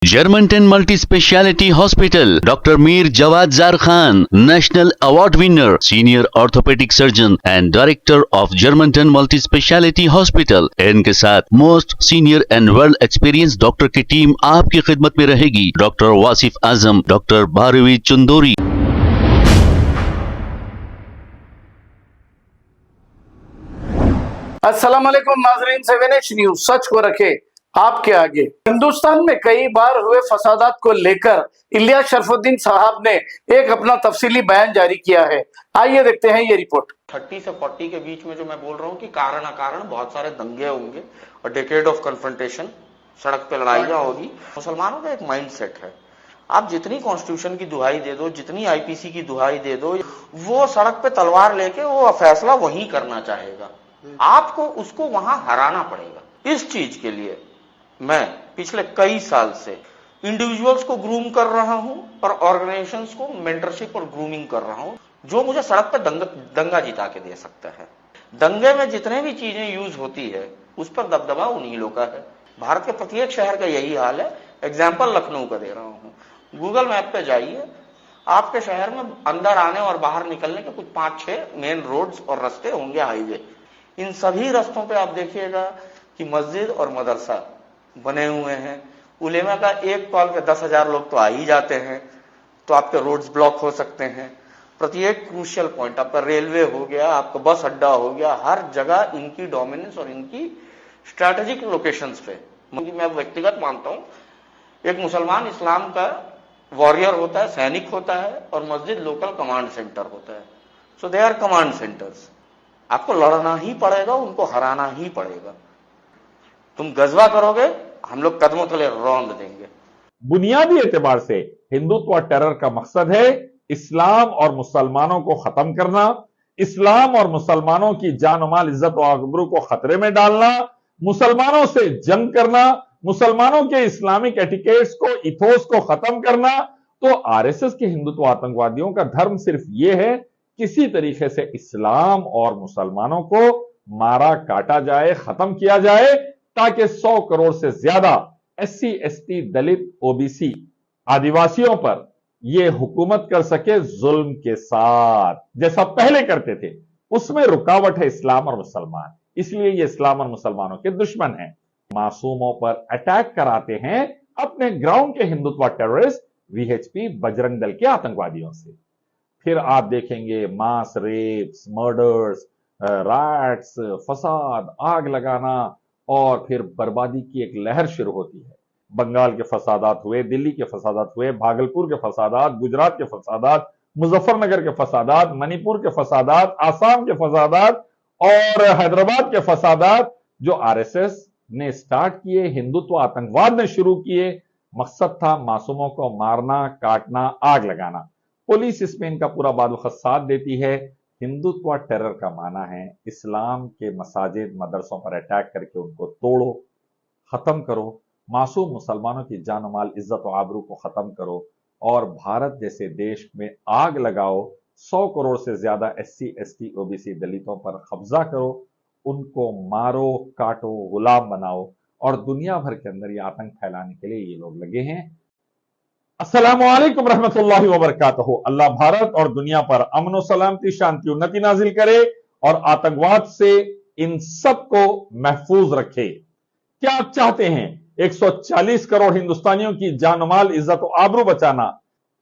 Germantown Multi Speciality Hospital, Dr. Mir Jawad Zar Khan, National Award winner, Senior Orthopedic Surgeon and Director of Germantown Multi Speciality Hospital। इनके साथ most senior and well experience doctor की team आपकी खिदमत में रहेगी। Doctor Wasif Azam, doctor Bharvi Chandori. अस्सलाम वालेकुम नाज़रीन, 7H न्यूज सच को रखे आपके आगे। हिंदुस्तान में कई बार हुए फसादात को लेकर इलियास शरफुद्दीन साहब ने एक अपना तफसीली बयान जारी किया है। आइए देखते हैं ये रिपोर्ट। 30 से 40 के बीच में जो मैं बोल रहा हूँ कि कारण अकारण बहुत सारे दंगे होंगे और डेकेड ऑफ कन्फ्रंटेशन, सड़क पे लड़ाइयां होगी। मुसलमानों का एक माइंड सेट है, आप जितनी कॉन्स्टिट्यूशन की दुहाई दे दो, जितनी आईपीसी की दुहाई दे दो, वो सड़क पे तलवार लेके वो फैसला वही करना चाहेगा। आपको उसको वहां हराना पड़ेगा। इस चीज के लिए मैं पिछले कई साल से इंडिविजुअल्स को ग्रूम कर रहा हूं और ऑर्गेनाइजेशंस को मेंटरशिप और ग्रूमिंग कर रहा हूं, जो मुझे सड़क पर दंगा जिता के दे सकता है। दंगे में जितने भी चीजें यूज होती है उस पर दबदबा उन्हीं लोगों का है। भारत के प्रत्येक शहर का यही हाल है। एग्जाम्पल लखनऊ का दे रहा हूं। गूगल मैप पे जाइए, आपके शहर में अंदर आने और बाहर निकलने के कुछ 5-6 मेन रोड्स और रास्ते होंगे, हाईवे। इन सभी रास्तों पे आप देखिएगा कि मस्जिद और मदरसा बने हुए हैं। उलेमा का एक कॉल पे 10,000 लोग तो आ ही जाते हैं, तो आपके रोड्स ब्लॉक हो सकते हैं। प्रत्येक क्रूशियल पॉइंट, आपका रेलवे हो गया, आपका बस अड्डा हो गया, हर जगह इनकी डोमिनेंस और इनकी स्ट्रैटेजिक लोकेशंस पे। मैं व्यक्तिगत मानता हूं, एक मुसलमान इस्लाम का वॉरियर होता है, सैनिक होता है, और मस्जिद लोकल कमांड सेंटर होता है। सो दे आर कमांड सेंटर्स। आपको लड़ना ही पड़ेगा, उनको हराना ही पड़ेगा। तुम गजवा करोगे, हम लोग कदमों तले रौंद देंगे। बुनियादी एतबार से हिंदुत्व टेरर का मकसद है इस्लाम और मुसलमानों को खत्म करना, इस्लाम और मुसलमानों की जान माल, इज्जत और आबरू को खतरे में डालना, मुसलमानों से जंग करना, मुसलमानों के इस्लामिक एटिकेट्स को, इथोस को खत्म करना। तो आरएसएस के हिंदुत्व आतंकवादियों का धर्म सिर्फ यह है, किसी तरीके से इस्लाम और मुसलमानों को मारा काटा जाए, खत्म किया जाए, ताकि 100 करोड़ से ज्यादा SC ST, दलित, ओबीसी, आदिवासियों पर यह हुकूमत कर सके जुल्म के साथ, जैसा पहले करते थे। उसमें रुकावट है इस्लाम और मुसलमान, इसलिए ये इस्लाम और मुसलमानों के दुश्मन हैं। मासूमों पर अटैक कराते हैं अपने ग्राउंड के हिंदुत्व टेररिस्ट VHP, बजरंग दल के आतंकवादियों से। फिर आप देखेंगे मास रेप्स, मर्डर्स, राइट्स, फसाद, आग लगाना, और फिर बर्बादी की एक लहर शुरू होती है। बंगाल के फसादात हुए, दिल्ली के फसादात हुए, भागलपुर के फसादात, गुजरात के फसादात, मुजफ्फरनगर के फसादात, मणिपुर के फसादात, आसाम के फसादात और हैदराबाद के फसादात, जो आरएसएस ने स्टार्ट किए, हिंदुत्व आतंकवाद ने शुरू किए। मकसद था मासूमों को मारना, काटना, आग लगाना। पुलिस इसमें इनका पूरा बादुखत साथ देती है। हिंदुत्व टेरर का माना है इस्लाम के मसाजिद, मदरसों पर अटैक करके उनको तोड़ो, खत्म करो, मासूम मुसलमानों की जान माल, इज्जत और आबरू को खत्म करो, और भारत जैसे देश में आग लगाओ। 100 करोड़ से ज्यादा SC ST OBC दलितों पर कब्जा करो, उनको मारो, काटो, गुलाम बनाओ, और दुनिया भर के अंदर ये आतंक फैलाने के लिए ये लोग लगे हैं। अस्सलामु अलैकुम रहमतुल्लाहि व बरकातहू। अल्लाह भारत और दुनिया पर अमन और सलामती, शांति, उन्नति नाजिल करे और आतंकवाद से इन सबको महफूज रखे। क्या आप चाहते हैं 140 करोड़ हिंदुस्तानियों की जान माल, इज्जत और आबरू बचाना?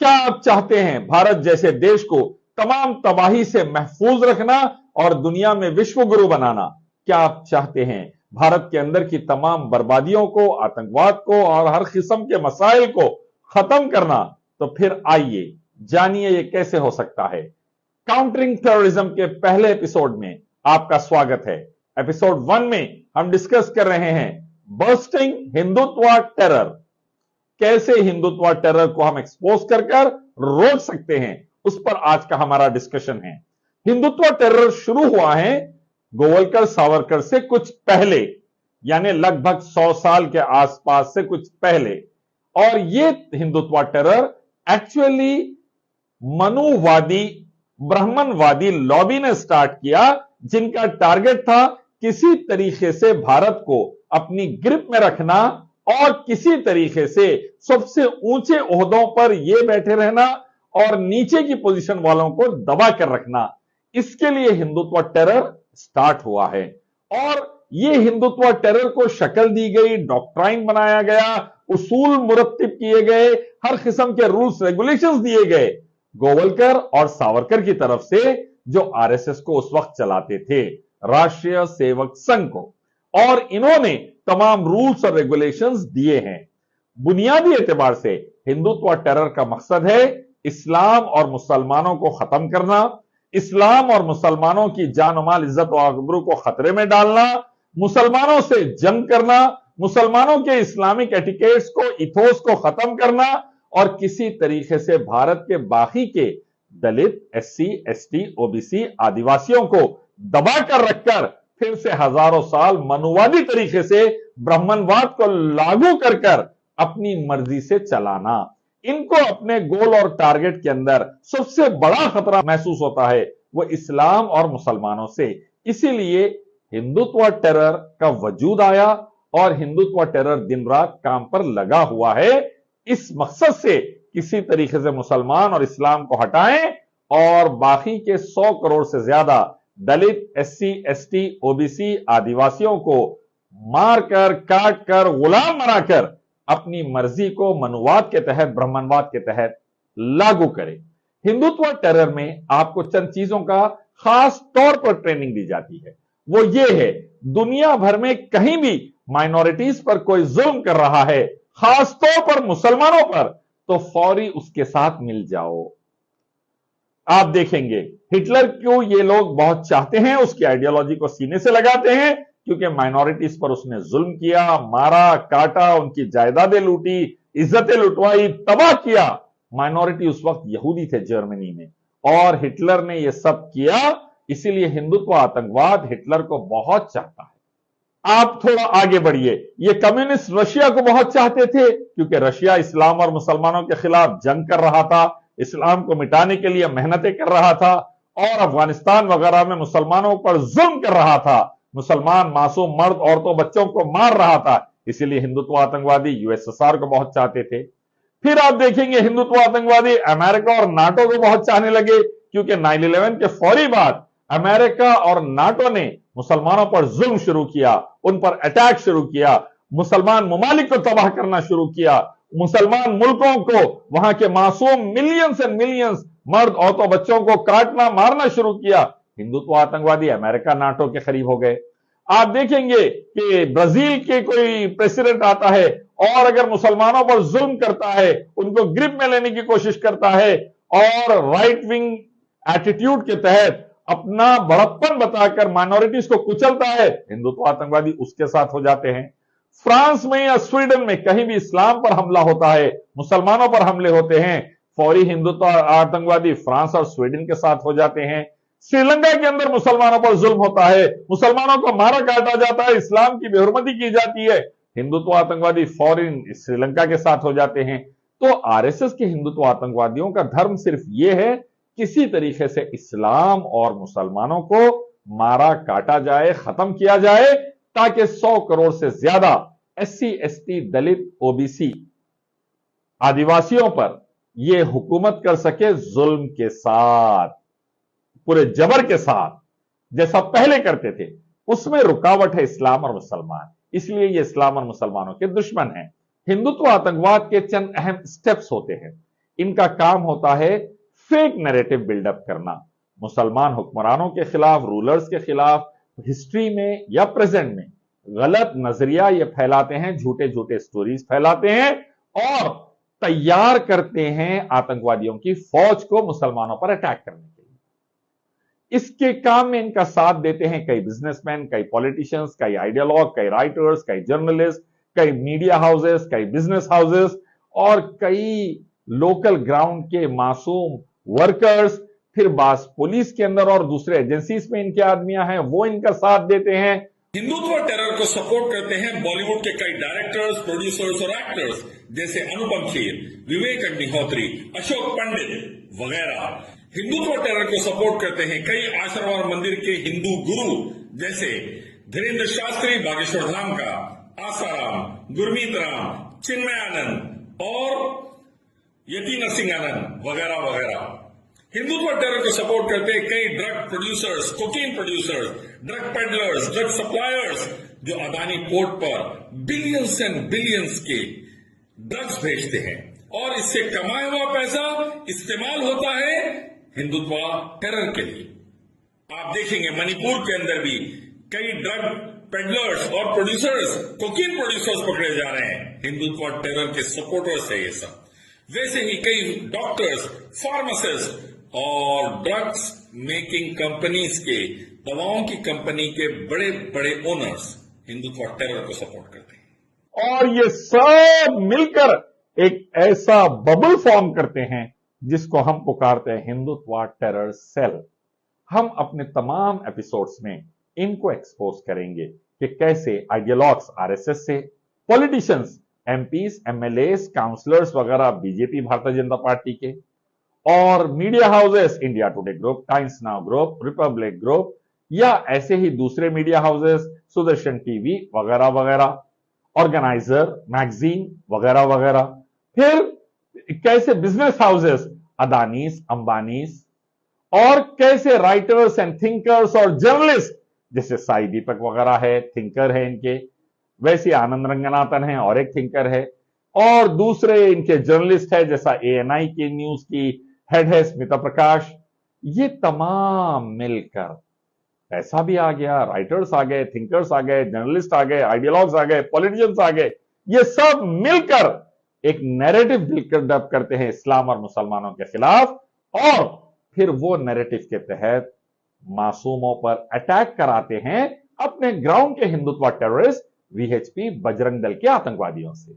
क्या आप चाहते हैं भारत जैसे देश को तमाम तबाही से महफूज रखना और दुनिया में विश्व गुरु बनाना? क्या आप चाहते हैं भारत के अंदर की तमाम बर्बादियों को, आतंकवाद को और हर किस्म के मसाइल को खत्म करना? तो फिर आइए जानिए ये कैसे हो सकता है। काउंटरिंग टेररिज्म के पहले एपिसोड में आपका स्वागत है। एपिसोड 1 में हम डिस्कस कर रहे हैं बर्स्टिंग हिंदुत्व टेरर। कैसे हिंदुत्व टेरर को हम एक्सपोज कर रोक सकते हैं, उस पर आज का हमारा डिस्कशन है। हिंदुत्व टेरर शुरू हुआ है गोवलकर सावरकर से कुछ पहले, यानी लगभग 100 साल के आसपास से कुछ पहले। और ये हिंदुत्व टेरर एक्चुअली मनुवादी, ब्राह्मणवादी लॉबी ने स्टार्ट किया, जिनका टारगेट था किसी तरीके से भारत को अपनी ग्रिप में रखना और किसी तरीके से सबसे ऊंचे ओहदों पर ये बैठे रहना और नीचे की पोजीशन वालों को दबा कर रखना, इसके लिए हिंदुत्व टेरर स्टार्ट हुआ है। और ये हिंदुत्व टेरर को शक्ल दी गई, डॉक्ट्राइन बनाया गया, उसूल मुरत्तिब किए गए, हर किस्म के रूल्स रेगुलेशंस दिए गए गोवलकर और सावरकर की तरफ से, जो आरएसएस को उस वक्त चलाते थे, राष्ट्रीय सेवक संघ को। और इन्होंने तमाम रूल्स और रेगुलेशंस दिए हैं। बुनियादी एतबार से हिंदुत्व टेरर का मकसद है इस्लाम और मुसलमानों को खत्म करना, इस्लाम और मुसलमानों की जान माल इज्जत और आबरू को खतरे में डालना, मुसलमानों से जंग करना, मुसलमानों के इस्लामिक एटिकेट्स को, इथोस को खत्म करना और किसी तरीके से भारत के बाकी के दलित, एससी, एसटी, ओबीसी, आदिवासियों को दबा कर रखकर फिर से हजारों साल मनुवादी तरीके से ब्राह्मणवाद को लागू कर अपनी मर्जी से चलाना। इनको अपने गोल और टारगेट के अंदर सबसे बड़ा खतरा महसूस होता है वो इस्लाम और मुसलमानों से। इसीलिए हिंदुत्व टेरर का वजूद आया और हिंदुत्व टेरर दिन रात काम पर लगा हुआ है, इस मकसद से किसी तरीके से मुसलमान और इस्लाम को हटाएं और बाकी के 100 करोड़ से ज्यादा दलित, एससी, एसटी, ओबीसी, आदिवासियों को मारकर, काट कर, गुलाम बनाकर अपनी मर्जी को मनुवाद के तहत, ब्राह्मणवाद के तहत लागू करे। हिंदुत्व टेरर में आपको चंद चीजों का खास तौर पर ट्रेनिंग दी जाती है। वो ये है, दुनिया भर में कहीं भी माइनॉरिटीज पर कोई जुल्म कर रहा है, खास तौर पर मुसलमानों पर, तो फौरी उसके साथ मिल जाओ। आप देखेंगे हिटलर क्यों ये लोग बहुत चाहते हैं, उसकी आइडियोलॉजी को सीने से लगाते हैं, क्योंकि माइनॉरिटीज पर उसने जुल्म किया, मारा, काटा, उनकी जायदादें लूटी, इज्जतें लुटवाई, तबाह किया। माइनॉरिटी उस वक्त यहूदी थे जर्मनी में, और हिटलर ने यह सब किया। इसीलिए हिंदुत्व आतंकवाद हिटलर को बहुत चाहता है। आप थोड़ा आगे बढ़िए, ये कम्युनिस्ट रशिया को बहुत चाहते थे, क्योंकि रशिया इस्लाम और मुसलमानों के खिलाफ जंग कर रहा था, इस्लाम को मिटाने के लिए मेहनतें कर रहा था और अफगानिस्तान वगैरह में मुसलमानों पर जुल्म कर रहा था, मुसलमान मासूम मर्द, औरतों, बच्चों को मार रहा था। इसीलिए हिंदुत्व आतंकवादी यूएसएसआर को बहुत चाहते थे। फिर आप देखेंगे हिंदुत्व आतंकवादी अमेरिका और नाटो को बहुत चाहने लगे, क्योंकि 9/11 के फौरी बाद अमेरिका और नाटो ने मुसलमानों पर जुल्म शुरू किया, उन पर अटैक शुरू किया, मुसलमान ममालिक को तबाह करना शुरू किया, मुसलमान मुल्कों को, वहां के मासूम मिलियंस एंड मिलियंस मर्द, औरतों, बच्चों को काटना, मारना शुरू किया। हिंदुत्व आतंकवादी अमेरिका, नाटो के करीब हो गए। आप देखेंगे कि ब्राजील के कोई प्रेसिडेंट आता है और अगर मुसलमानों पर जुल्म करता है, उनको ग्रिप में लेने की कोशिश करता है और राइट विंग एटीट्यूड के तहत अपना बड़प्पन बताकर माइनॉरिटीज को कुचलता है, हिंदुत्व आतंकवादी उसके साथ हो जाते हैं। फ्रांस में या स्वीडन में कहीं भी इस्लाम पर हमला होता है, मुसलमानों पर हमले होते हैं, फौरी हिंदुत्व आतंकवादी फ्रांस और स्वीडन के साथ हो जाते हैं। श्रीलंका के अंदर मुसलमानों पर जुल्म होता है, मुसलमानों को मारा काटा जाता है, इस्लाम की बेहुरमती की जाती है, हिंदुत्व आतंकवादी फौरन श्रीलंका के साथ हो जाते हैं। तो आरएसएस के हिंदुत्व आतंकवादियों का धर्म सिर्फ यह है, किसी तरीके से इस्लाम और मुसलमानों को मारा काटा जाए, खत्म किया जाए, ताकि 100 करोड़ से ज्यादा एससी, एसटी, दलित, ओबीसी, आदिवासियों पर यह हुकूमत कर सके जुल्म के साथ, पूरे जबर के साथ, जैसा पहले करते थे। उसमें रुकावट है इस्लाम और मुसलमान, इसलिए ये इस्लाम और मुसलमानों के दुश्मन हैं। हिंदुत्व आतंकवाद के चंद अहम स्टेप्स होते हैं। इनका काम होता है फेक नैरेटिव बिल्डअप करना, मुसलमान हुक्मरानों के खिलाफ, रूलर्स के खिलाफ हिस्ट्री में या प्रेजेंट में गलत नजरिया ये फैलाते हैं, झूठे झूठे स्टोरीज फैलाते हैं और तैयार करते हैं आतंकवादियों की फौज को मुसलमानों पर अटैक करने के लिए। इसके काम में इनका साथ देते हैं कई बिजनेसमैन, कई पॉलिटिशियंस, कई आइडियोलॉग, कई राइटर्स, कई जर्नलिस्ट, कई मीडिया हाउसेस, कई बिजनेस हाउसेस और कई लोकल ग्राउंड के मासूम वर्कर्स। फिर बास पुलिस के अंदर और दूसरे एजेंसीज में इनके आदमियां हैं, वो इनका साथ देते हैं। हिंदुत्व टेरर को सपोर्ट करते हैं बॉलीवुड के कई डायरेक्टर्स, प्रोड्यूसर्स और एक्टर्स जैसे अनुपम खेर, विवेक अग्निहोत्री, अशोक पंडित वगैरह। हिंदुत्व टेरर को सपोर्ट करते हैं कई आश्रम और मंदिर के हिंदू गुरु जैसे धीरेन्द्र शास्त्री बागेश्वर धाम का, आसाराम, गुरमीत राम, चिन्मय आनंद और यति नरसिंह आनंद वगैरह वगैरह। हिंदुत्व टेरर को सपोर्ट करते कई drug producers, cocaine producers, drug peddlers, drug suppliers जो अदानी पोर्ट पर बिलियंस एंड बिलियंस के ड्रग्स भेजते हैं और इससे कमाया हुआ पैसा इस्तेमाल होता है हिंदुत्व टेरर के लिए। आप देखेंगे मणिपुर के अंदर भी कई ड्रग पेडलर्स और प्रोड्यूसर्स, कोकीन प्रोड्यूसर्स पकड़े जा रहे हैं। हिंदुत्व टेरर के सपोर्टर्स है ये सब। वैसे ही कई डॉक्टर्स, फार्मासिस्ट और ड्रग्स मेकिंग कंपनीज के, दवाओं की कंपनी के बड़े बड़े ओनर्स हिंदुत्व टेरर को सपोर्ट करते हैं। और ये सब मिलकर एक ऐसा बबल फॉर्म करते हैं जिसको हम पुकारते हैं हिंदुत्व टेरर सेल। हम अपने तमाम एपिसोड्स में इनको एक्सपोज करेंगे कि कैसे आइडियोलॉग्स आरएसएस से, पॉलिटिशियंस, एमपीज, एमएलएस, काउंसलर्स वगैरह बीजेपी भारतीय जनता पार्टी के, और media houses India today group, times now group, Republic group, या ऐसे ही दूसरे मीडिया हाउसेस, सुदर्शन टीवी वगैरह वगैरह, ऑर्गेनाइजर, मैगजीन वगैरह वगैरह। फिर कैसे बिजनेस हाउसेस, अदानीस, अंबानीस, और कैसे राइटर्स एंड थिंकर्स और जर्नलिस्ट जैसे साई दीपक वगैरह है, थिंकर है इनके, वैसे आनंद रंगनाथन है और एक थिंकर है, और दूसरे इनके जर्नलिस्ट है जैसा एएनआई की न्यूज की हेड है स्मिता प्रकाश। ये तमाम मिलकर पैसा भी आ गया, राइटर्स आ गए, थिंकर्स आ गए, जर्नलिस्ट आ गए, आइडियोलॉग्स आ गए, पॉलिटिशियंस आ गए, ये सब मिलकर एक नैरेटिव बिल्डअप करते हैं इस्लाम और मुसलमानों के खिलाफ, और फिर वो नैरेटिव के तहत मासूमों पर अटैक कराते हैं अपने ग्राउंड के हिंदुत्व टेररिस्ट वीएचपी बजरंग दल के आतंकवादियों से।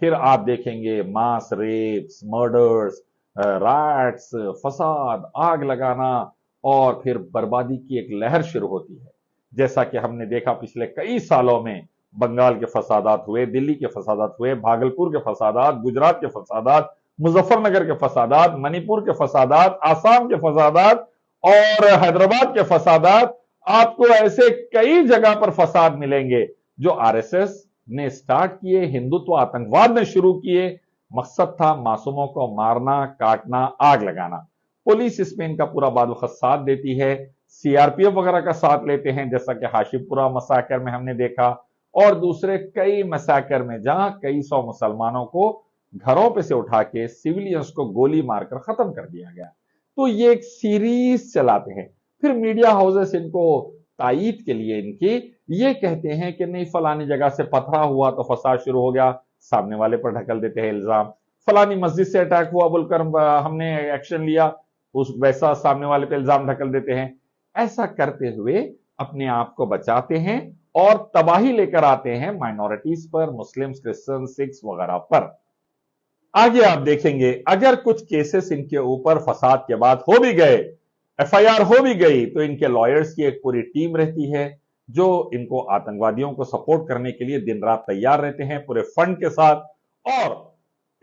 फिर आप देखेंगे मास रेप्स, मर्डर्स, राइट्स, फसाद, आग लगाना, और फिर बर्बादी की एक लहर शुरू होती है। जैसा कि हमने देखा पिछले कई सालों में बंगाल के फसादात हुए, दिल्ली के फसादात हुए, भागलपुर के फसादात, गुजरात के फसादात, मुजफ्फरनगर के फसादात, मणिपुर के फसादात, आसाम के फसादात और हैदराबाद के फसादात। आपको ऐसे कई जगह पर फसाद मिलेंगे जो आरएसएस ने स्टार्ट किए, हिंदुत्व आतंकवाद ने शुरू किए। मकसद था मासूमों को मारना, काटना, आग लगाना। पुलिस इसमें इनका पूरा बादुखत साथ देती है, सीआरपीएफ वगैरह का साथ लेते हैं, जैसा कि हाशिमपुरा मसाकर में हमने देखा, और दूसरे कई मसाकर में जहां कई सौ मुसलमानों को घरों पे से उठा के सिविलियंस को गोली मारकर खत्म कर दिया गया। तो ये एक सीरीज चलाते हैं। फिर मीडिया हाउसेस इनको तायीद के लिए इनकी ये कहते हैं कि नहीं, फलानी जगह से पथरा हुआ तो फसाद शुरू हो गया, सामने वाले पर ढकल देते हैं इल्जाम। फलानी मस्जिद से अटैक हुआ बोलकर हमने एक्शन लिया, उस वैसा सामने वाले पे इल्जाम ढकल देते हैं। ऐसा करते हुए अपने आप को बचाते हैं और तबाही लेकर आते हैं माइनॉरिटीज पर, मुस्लिम्स, क्रिश्चियन, सिख्स वगैरह पर। आगे आप देखेंगे अगर कुछ केसेस इनके ऊपर फसाद के बाद हो भी गए, एफआईआर हो भी गई, तो इनके लॉयर्स की एक पूरी टीम रहती है जो इनको आतंकवादियों को सपोर्ट करने के लिए दिन रात तैयार रहते हैं पूरे फंड के साथ। और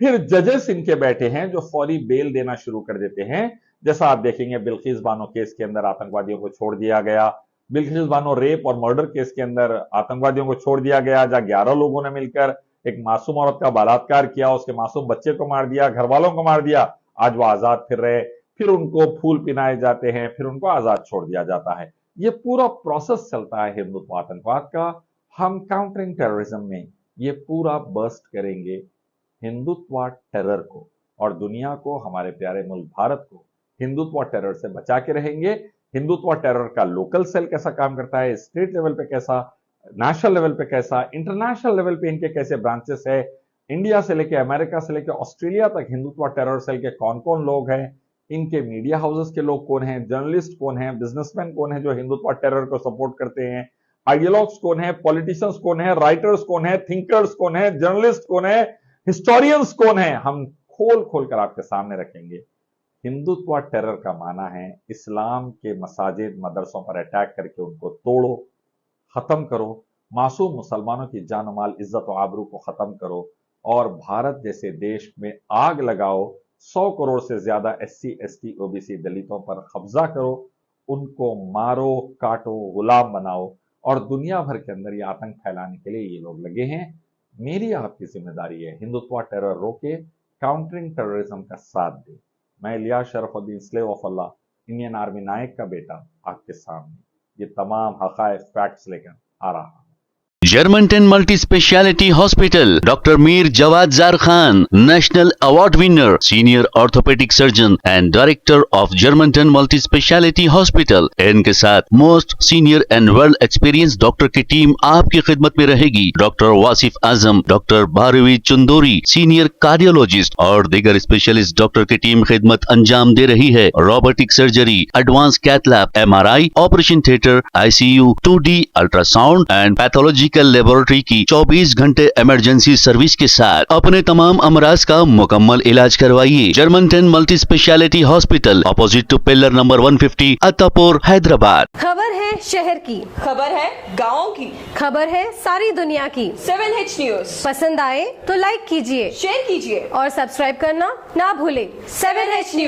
फिर जजेस इनके बैठे हैं जो फौरी बेल देना शुरू कर देते हैं। जैसा आप देखेंगे बिल्किस बानो केस के अंदर आतंकवादियों को छोड़ दिया गया, बिल्किस बानो रेप और मर्डर केस के अंदर आतंकवादियों को छोड़ दिया गया, जहां 11 लोगों ने मिलकर एक मासूम औरत का बलात्कार किया, उसके मासूम बच्चे को मार दिया, घर वालों को मार दिया। आज वो आजाद फिर रहे, फिर उनको फूल पिनाए जाते हैं, फिर उनको आजाद छोड़ दिया जाता है। ये पूरा प्रोसेस चलता है हिंदुत्व आतंकवाद का। हम काउंटरिंग टेररिज्म में ये पूरा बस्ट करेंगे हिंदुत्व टेरर को, और दुनिया को, हमारे प्यारे मुल्क भारत को हिंदुत्व टेरर से बचा के रहेंगे। हिंदुत्व टेरर का लोकल सेल कैसा काम करता है, स्टेट लेवल पे कैसा, नेशनल लेवल पे कैसा, इंटरनेशनल लेवल पे इनके कैसे ब्रांचेस है, इंडिया से लेके अमेरिका से लेके ऑस्ट्रेलिया तक हिंदुत्व टेरर सेल के कौन कौन लोग हैं, इनके मीडिया हाउसेस के लोग कौन हैं, जर्नलिस्ट कौन हैं, बिजनेसमैन कौन है जो हिंदुत्व टेरर को सपोर्ट करते हैं, आइडियोलॉग्स कौन है, पॉलिटिशियंस कौन है, राइटर्स कौन है, थिंकर्स कौन है, जर्नलिस्ट कौन है, हिस्टोरियंस कौन है, हम खोल खोल कर आपके सामने रखेंगे। हिंदुत्व टेरर का माना है इस्लाम के मसाजिद, मदरसों पर अटैक करके उनको तोड़ो, खत्म करो, मासूम मुसलमानों की जान माल, इज्जत और आबरू को खत्म करो, और भारत जैसे देश में आग लगाओ। 100 करोड़ से ज्यादा SC ST OBC दलितों पर कब्जा करो, उनको मारो, काटो, गुलाम बनाओ, और दुनिया भर के अंदर ये आतंक फैलाने के लिए ये लोग लगे हैं। मेरी आपकी जिम्मेदारी है हिंदुत्व टेरर रोके, काउंटरिंग टेररिज्म का साथ दे। मैं Ilyas Sharfuddin slave of Allah, Indian army Naik का बेटा, आपके सामने ये तमाम हकायक फैक्ट्स लेकर आ रहा हूं। Germantown Multi Speciality Hospital, Dr. Mir Jawad Zar Khan, National Award winner, Senior Orthopedic Surgeon and Director of Germantown Multi Speciality Hospital। इनके साथ most senior and well experience doctor की टीम आपकी खिदमत में रहेगी। Doctor Wasif Azam, doctor Bharvi Chandori, senior cardiologist और दीगर specialist doctor की टीम खिदमत अंजाम दे रही है। Robotic surgery, advance cath lab, MRI, operation theatre, ICU, 2D ultrasound and pathology laboratory की 24 घंटे इमरजेंसी सर्विस के साथ अपने तमाम अमराज का मुकम्मल इलाज करवाइए। Germanten multi speciality hospital, opposite to pillar number 150, Attapur, Hyderabad. खबर है शहर की, खबर है गाँव की, खबर है सारी दुनिया की। 7H न्यूज पसंद आए तो लाइक कीजिए, शेयर कीजिए और सब्सक्राइब करना ना भूले। 7H news.